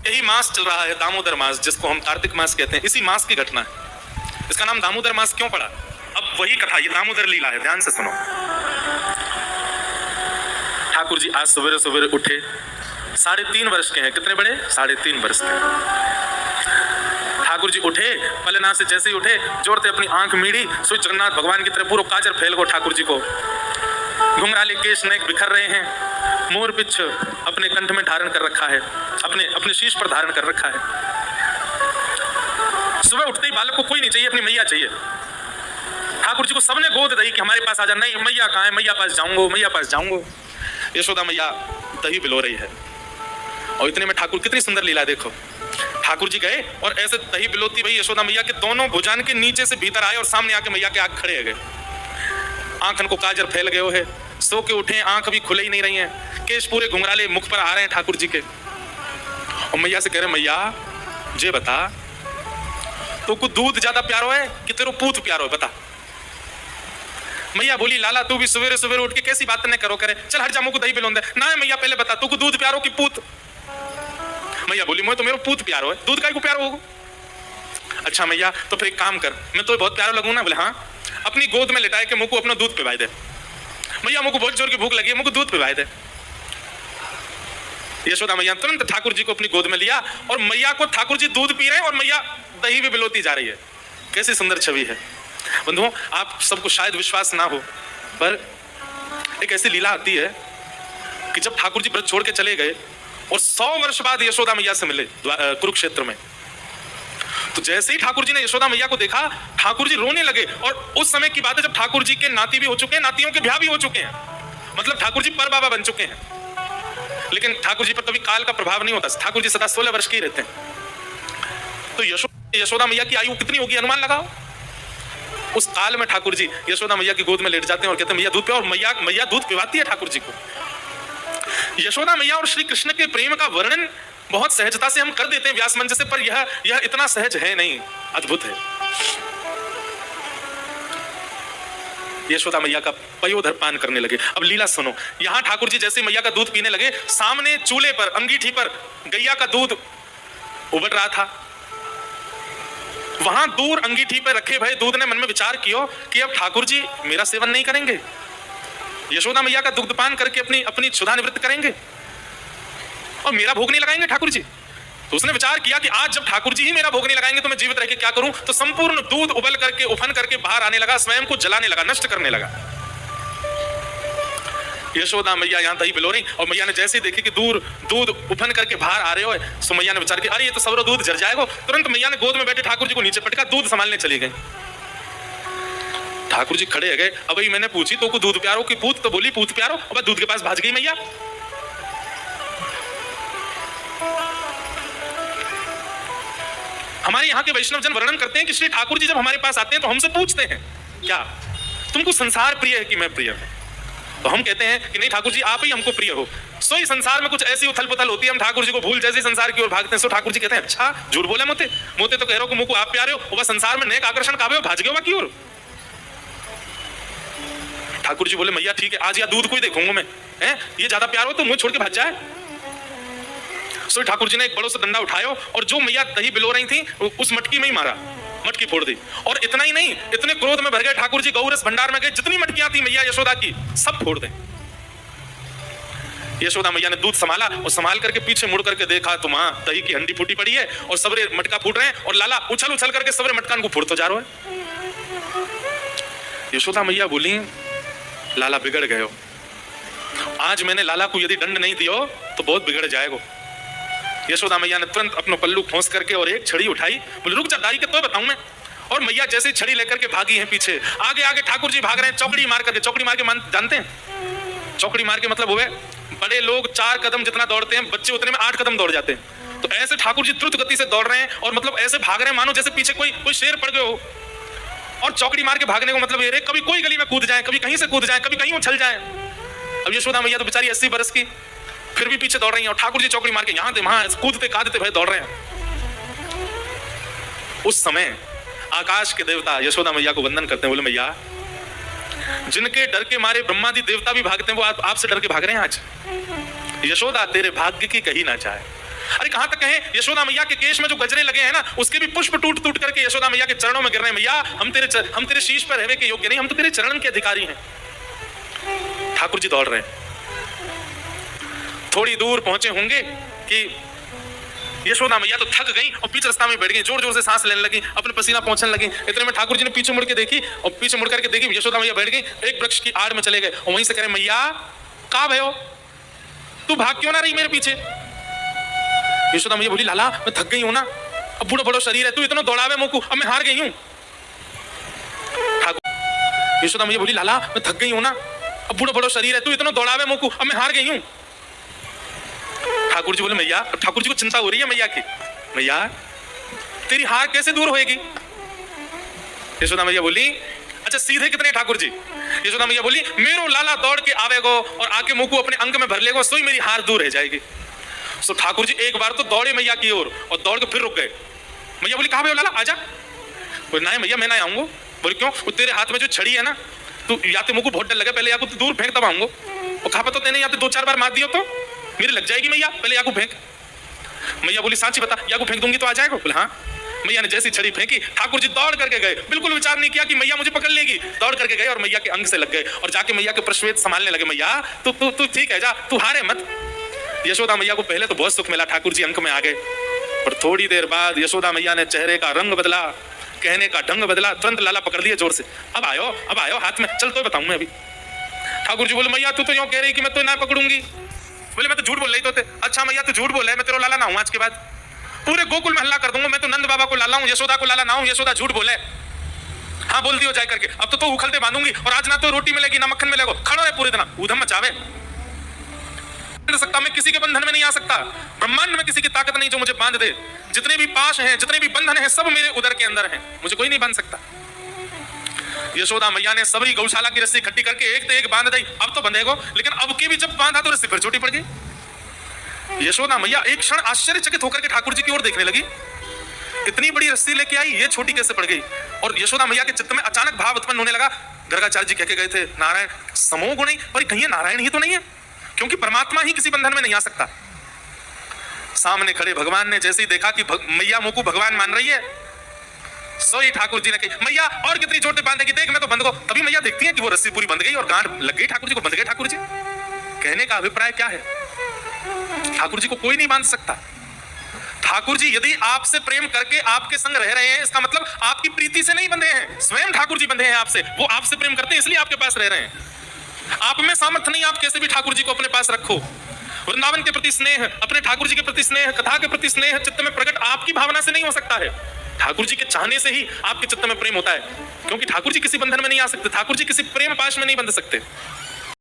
यही मास चल रहा है, दामोदर मास, जिसको हम कार्तिक मास कहते हैं। इसी मास की घटना है। इसका नाम दामोदर मास क्यों पड़ा? अब वही कथा, ये दामोदर लीला है, ध्यान से सुनो। ठाकुर जी आज सवेरे सवेरे उठे, 3.5 वर्ष के हैं। कितने बड़े? 3.5 वर्ष के। ठाकुर जी उठे, पलना से जैसे ही उठे, जोरते अपनी आंख मीड़ी, सो जगन्नाथ भगवान की तरह पूरा काजर फैल गो ठाकुर जी को। घुंघराले केश नेक बिखर रहे हैं, मोर पिछ अपने कंठ में धारण कर रखा है, अपने शीश पर धारण कर रखा है। सुबह उठते ही बालक को कोई नहीं चाहिए, अपनी मैया चाहिए। ठाकुर जी को सबने गोद दी कि हमारे पास आ जा। नहीं, मैया कहाँ है? मैया पास जाऊंगो, मैया पास जाऊंगो। यशोदा मैया दही बिलो रही है, और इतने में ठाकुर, कितनी सुंदर लीला देखो। ठाकुर जी गए और ऐसे दही बिलोती भाई यशोदा मैया के दोनों भुजान के नीचे से भीतर आए और सामने आके मैया के आग खड़े हो गए। आंखन को काजर फैल गए है, सो के उठे, आंख अभी खुले ही नहीं रही हैं, केश पूरे घुंघराले मुख पर आ रहे हैं ठाकुर जी के। और मैया से कह रहे, मैया जे बता, तो को दूध ज्यादा प्यारो है कि तेरो पूत प्यारो है, बता। मैया बोली, लाला तू भी सवेरे सवेरे उठ के कैसी बात न करो करे, चल हट जा, मुझको दही पिलोंदे ना। मैया पहले बता, तू को दूध प्यारो कि पूत? मैया बोली, मैं तो मेरा पूत प्यारो है, दूध काहे को प्यारो होगा? अच्छा मैया, तो फिर एक काम कर, मैं तो बहुत प्यारो लगूं ना? बोले हाँ। अपनी गोद में लिटाए के मुझको अपना दूध पिवाई दे। मैया मुझको बहुत जोर की भूख लगी है, मुझको दूध पिवाई दे। यशोदा मैया तुरंत ठाकुर जी को अपनी गोद में लिया, और मैया को ठाकुर जी दूध पी रहे हैं और मैया दही भी बिलोती जा रही है। कैसी सुंदर छवि है बंधुओं। आप सबको शायद विश्वास ना हो, पर एक ऐसी लीला आती है कि जब ठाकुर जी व्रत छोड़ के चले गए और 100 वर्ष बाद यशोदा मैया से मिले कुरुक्षेत्र में, तो जैसे ही ठाकुर जी ने यशोदा मैया को देखा, ठाकुर जी रोने लगे। और उस समय की बात है जब ठाकुर जी के नाती भी हो चुके हैं, नातियों के ब्याह भी हो चुके हैं, मतलब ठाकुर जी पर बाबा बन चुके हैं। लेकिन ठाकुर जी पर कभी काल का प्रभाव नहीं होता, ठाकुर जी सदा 16 वर्ष के ही रहते हैं। तो यशोदा मैया की आयु कितनी होगी, अनुमान लगाओ। उस काल में ठाकुर जी यशोदा मैया की गोद में लेट जाते हैं और कहते हैं, मैया दूध पियो। और मैया दूध पिवाती है ठाकुर जी को। यशोदा मैया और श्री कृष्ण के प्रेम का वर्णन बहुत सहजता से हम कर देते हैं व्यास मंच से, पर यह इतना सहज है नहीं, अद्भुत है। यशोदा मैया का पयोधर पान करने लगे। अब लीला सुनो। यहां ठाकुर जी जैसे मैया का दूध पीने लगे, सामने चूल्हे पर, अंगीठी पर गैया का दूध उबल रहा था। वहां दूर अंगीठी पर रखे भय दूध ने मन में विचार किया कि अब ठाकुर जी मेरा सेवन नहीं करेंगे, यशोदा मैया का दुग्धपान करके अपनी क्षुधा निवृत्त करेंगे और मेरा भोग नहीं लगाएंगे ठाकुर जी। तो उसने विचार किया कि आज जब ठाकुर जी ही मेरा भोग नहीं लगाएंगे तो मैं जीवित रह के क्या करूं। तो संपूर्ण दूध उबल करके, उफन करके बाहर आने लगा, स्वयं को जलाने लगा, नष्ट करने लगा। यशोदा मैया यहां दही बिलो रही, और मैया ने जैसे ही देखी कि दूध उफन करके बाहर आ रहे हो, सो मैया ने विचार किया, अरे ये तो सबरो दूध जल जाएगा। तुरंत मैया ने गोद में बैठे ठाकुर जी को नीचे पटका, दूध संभालने चली गई। ठाकुर जी खड़े हो गए। अब मैंने पूछी, तो को दूध प्यारो की पूत? तो बोली पूत प्यारो। अब दूध के पास भाग गई मैया। हमारे यहाँ के वैष्णव जन वर्णन करते हैं कि श्री ठाकुर जी जब हमारे पास आते हैं तो हमसे पूछते हैं, क्या तुमको संसार प्रिय है कि मैं प्रिय हूं? तो हम कहते हैं कि नहीं ठाकुर जी, आप ही हमको प्रिय हो। सो ही संसार में कुछ ऐसी उथल पुथल होती है, हम ठाकुर जी को भूल जैसे संसार की ओर भागते हैं। सो ठाकुर जी कहते हैं, अच्छा झूठ बोले मोते तो कह रहे हो कि मुझको आप प्यारे हो, वह संसार में नेक आकर्षण काबे हो, भाज गए की ओर। ठाकुर जी बोले, मैया ठीक है, आज या दूध को ही देखूंगा मैं, है ये ज्यादा प्यार हो तो मुझे छोड़ के भाग जाए। सो ठाकुर जी ने एक बड़ो सा डंडा उठाया और जो मैया दही बिलो रही थी उस मटकी में ही मारा, मटकी फोड़ दी। और इतना ही नहीं, इतने क्रोध में भर गए ठाकुर जी, गौरस भंडार में गए, जितनी मटकियां थी मैया यशोदा की सब फोड़ दे। यशोदा मैया ने दूध संभाला और संभाल करके पीछे मुड़ करके देखा तो वहां दही की हंडी फूटी पड़ी है और सबरे मटका फूट रहे हैं, और लाला उछल उछल करके सबरे मटकान को फोड़ तो जा रहा है। यशोदा मैया बोली, लाला बिगड़ गए हो, आज मैंने लाला को यदि दंड नहीं दियो तो बहुत बिगड़ जाएगा। यशोदा मैया ने तुरंत अपना पल्लू खोस करके और एक छड़ी उठाई, बोले रुक जा दाई के तो बताऊं मैं। और मैया जैसे छड़ी लेकर के भागी हैं पीछे, आगे आगे ठाकुर जी भाग रहे हैं चौकड़ी मार करके। चौकड़ी मार के जानते हैं चौकड़ी मार के मतलब हुए, बड़े लोग 4 कदम जितना दौड़ते हैं, बच्चे उतने में 8 कदम दौड़ जाते हैं। तो ऐसे ठाकुर जी द्रुत गति से दौड़ रहे हैं और मतलब ऐसे भाग रहे हैं मानो जैसे पीछे कोई शेर पड़ गए हो। और चौकड़ी मार के भागने को मतलब ये, कभी कोई गली में कूद जाए, कभी कहीं से कूद जाए, कभी कहीं उछल जाए। अब यशोदा मैया तो बेचारी 80 बरस की, फिर भी पीछे दौड़ रही हैं और ठाकुर जी चौकड़ी मार के यहाँ थे वहां कूदते कादते भय दौड़ रहे हैं। उस समय आकाश के देवता यशोदा मैया को वंदन करते हैं, बोले मैया जिनके डर के मारे ब्रह्मादि देवता भी भागते हैं वो आपसे डर के भाग रहे हैं आज। यशोदा तेरे भाग्य की कही ना चाहे, अरे कहां तक कहें, यशोदा मैया के केश में जो गजरे लगे हैं ना, उसके भी पुष्प टूट टूट करके यशोदा मैया के चरणों में गिर रहे हैं। मैया हम तेरे शीश पर रहने के योग्य नहीं, हम तो तेरे चरण के अधिकारी हैं। ठाकुर जी दौड़ रहे हैं। थोड़ी दूर पहुंचे होंगे कि यशोदा मैया तो थक गई और बीच रास्ता में बैठ गई, जोर जोर से सांस लेने लगी, अपने पसीना पहुंचने लगी। इतने में ठाकुर जी ने पीछे मुड़ के देखी, और पीछे मुड़ करके देखी यशोदा मैया बैठ गई, एक वृक्ष की आड़ में चले गए और वहीं से कह रहे, मैया कहां भयो, तू भाग क्यों ना रही मेरे पीछे। यशोदा मैया बोली, लाला मैं थक गई हूं ना, अब बूढ़ा बड़ो शरीर है, तू इतना दौड़ावे मोकू, अब मैं हार गई हूं। यशोदा मैया बोली, लाला मैं थक गई हूं ना, अब बूढ़ा बड़ो शरीर है, तू इतना दौड़ावे मोकू, अब मैं हार गई हूं। ठाकुर जी बोले, मैया, ठाकुर जी को चिंता हो रही है मैया की, मैया तेरी हार कैसे दूर होएगी। यशोदा मैया बोली, अच्छा सीधे कितने ठाकुर जी। यशोदा मैया बोली, मेरो लाला दौड़ के आवेगो और आके मुकू अपने अंक में भर लेगो, सोई मेरी हार दूर रह जाएगी। सो ठाकुर जी एक बार तो दौड़े मैया की ओर और दौड़ के फिर रुक गए। मैया बोली, कहां भयो लाला, आजा। बोले, नहीं मैया मैं ना आऊंगा। बोले, क्यों। वो तेरे हाथ में जो छड़ी है ना, तू या तो मुझको बहुत डर लगे, पहले या तो दूर फेंक तब आऊंगा, और कहा पता तेने या तो 2-4 बार मार दियो तो मेरी लग जाएगी मैया, पहले या को फेंक। मैया बोली, सांची बता, या को फेंक दूंगी तो आ जाएगा। बोले हाँ। मैया ने जैसी छड़ी फेंकी, ठाकुर जी दौड़ करके गए, बिल्कुल विचार नहीं किया कि मैया मुझे पकड़ लेगी, दौड़ करके गए और मैया के अंग से लग गए और जाके मैया के प्रश्वेत संभालने लगे। मैया तू ठीक है, जा, तू हारे मत। यशोदा मैया को पहले तो बहुत सुख मिला, ठाकुर जी अंक में आ गए, पर थोड़ी देर बाद यशोदा मैया ने चेहरे का रंग बदला, कहने का ढंग बदला, तुरंत लाला पकड़ लिया जोर से, अब आयो हाथ में, चल तो बताऊं मैं अभी। ठाकुर जी बोले, मैया तू तो यूं कह रही कि मैं तो ना पकड़ूंगी। बोले, मैं तो झूठ बोल रही तो थे। अच्छा मैया तू झूठ बोल रहा है, मैं तेरा लाला ना हूं, आज के बाद पूरे गोकुल में हल्ला कर दूंगा, मैं तो नंद बाबा को लाला हूं, यशोदा को लाला ना हूं, यशोदा झूठ बोले। हाँ बोल दियो जाए करके, अब तो उखलते बांधूंगी और आज ना तो रोटी मिलेगी ना मक्खन मिलेगा, खड़ो है पूरे दिन ऊधम मचावे सकता, मैं किसी के बंधन में नहीं आ सकता, ब्रह्मांड में किसी की ताकत नहीं जो मुझे बांध दे, जितने भी पाश हैं, जितने भी बंधन हैं, सब मेरे उदर के अंदर हैं, मुझे कोई नहीं बांध सकता। यशोदा मैया ने सबरी गौशाला की रस्सी इकट्ठी करके एक तो एक बांध दी, अब तो बंधेगो, लेकिन अब की भी जब बांधा तो रस्सी फिर छोटी पड़ गई। यशोदा मैया एक क्षण आश्चर्यचकित होकर के ठाकुर जी की ओर देखने लगी, इतनी बड़ी रस्सी लेके आई, ये छोटी कैसे पड़ गई। और यशोदा मैया के चित्त में अचानक भाव उत्पन्न होने लगा, गर्गाचार्य जी कह के गए थे, नारायण समो गुणी, पर कहीं नारायण ही तो नहीं है, क्योंकि परमात्मा ही किसी बंधन में नहीं आ सकता। सामने खड़े भगवान ने जैसे ही देखा कि मैया मुकु भगवान मान रही है, सोई ठाकुर जी ने कही, मैया और कितनी चोटें बांधेगी, देख मैं तो बंध गो। तभी मैया देखती है कि वो रस्सी पूरी बंध गई और गांठ लग गई, ठाकुर जी को बंध गए। ठाकुर जी कहने का अभिप्राय क्या है, ठाकुर जी को कोई नहीं बांध सकता। ठाकुर जी यदि आपसे प्रेम करके आपके संग रह रहे हैं, इसका मतलब आपकी प्रीति से नहीं बंधे हैं, स्वयं ठाकुर जी बंधे हैं आपसे, वो आपसे प्रेम करते हैं इसलिए आपके पास रह रहे हैं। आप में सामर्थ्य नहीं, आप कैसे भी ठाकुर जी को अपने पास रखो। वृंदावन के प्रति स्नेह, अपने ठाकुर जी के प्रति स्नेह, कथा के प्रति स्नेह चित्त में प्रकट आपकी भावना से नहीं हो सकता है, ठाकुर जी के चाहने से ही आपके चित्त में प्रेम होता है, क्योंकि ठाकुर जी किसी बंधन में नहीं आ सकते, ठाकुर जी किसी प्रेम पाश में नहीं बंध सकते।